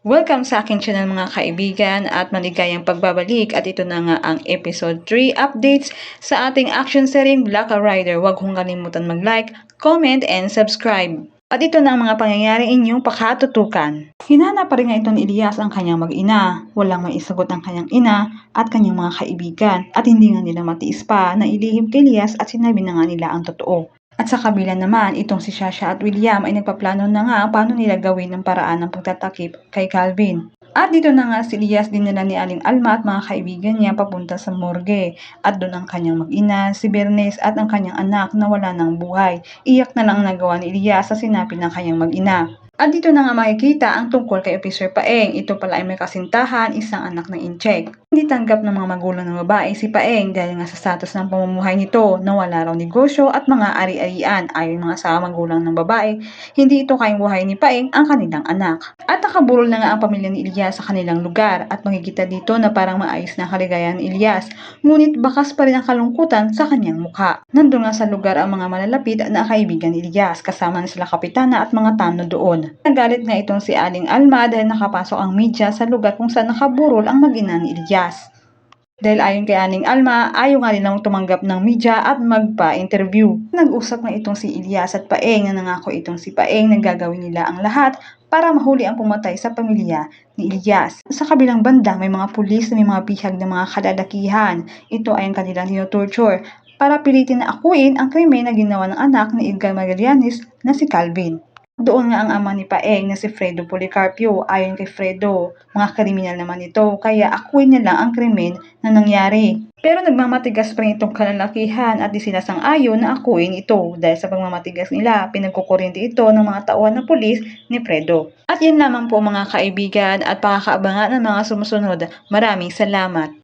Welcome sa aking channel mga kaibigan at maligayang pagbabalik at ito na nga ang episode 3 updates sa ating action series Black Rider. Huwag kong kalimutan mag-like, comment, and subscribe. At ito na ang mga pangyayari inyong pakatutukan. Hinana pa rin nga ito ni Elias ang kanyang mag-ina. Walang may isagot ang kanyang ina at kanyang mga kaibigan at hindi nga nila matiis pa na ilihim kay Elias at sinabi na nga nila ang totoo. At sa kabila naman, itong si Sasha at William ay nagpaplano na nga paano nila gawin ng paraan ng pagtatakip kay Calvin. At dito na nga si Elias dinala ni Aling Alma at mga kaibigan niya papunta sa morgue. At doon ang kanyang mag-ina, si Bernes at ang kanyang anak na wala ng buhay. Iyak na lang nagawa ni Elias sa sinabi ng kanyang mag-ina. At dito na nga makikita ang tungkol kay Officer Paeng. Ito pala ay may kasintahan, isang anak ng incheck. Hindi tanggap ng mga magulang ng babae si Paeng dahil nga sa status ng pamumuhay nito na wala raw negosyo at mga ari-arian. Ayon mga sa magulang ng babae, hindi ito kayang buhay ni Paeng ang kanilang anak. At nakaburol na nga ang pamilya ni Elias sa kanilang lugar at makikita dito na parang maayos na kaligayahan ni Elias. Ngunit bakas pa rin ang kalungkutan sa kanyang mukha. Nandun nga sa lugar ang mga malalapit na kaibigan ni Elias kasama na sila kapitana at mga tanod doon. Nagalit nga itong si Aling Alma dahil nakapasok ang media sa lugar kung saan nakaburol ang mag-ina ni Elias. Dahil ayon kay Aling Alma, ayaw nga nilang tumanggap ng media at magpa-interview. Nag-usap nga itong si Elias at Paeng na nangako itong si Paeng na gagawin nila ang lahat para mahuli ang pumatay sa pamilya ni Elias. Sa kabilang banda, may mga pulis na may mga bihag ng mga kalalakihan. Ito ay ang kanilang tinotorture para pilitin na akuin ang krimen na ginawa ng anak ni Edgar Magallanes na si Calvin. Doon nga ang ama ni Paeng na si Fredo Policarpio. Ayon kay Fredo, mga kriminal naman ito kaya akuin niya lang ang krimen na nangyari. Pero nagmamatigas pa rin itong kalalakihan at di sila sang-ayon na akuin ito dahil sa pagmamatigas nila pinagkukuryente ito ng mga tauhan ng pulis ni Fredo. At yan lamang po mga kaibigan at pakakaabangan ng mga sumusunod. Maraming salamat.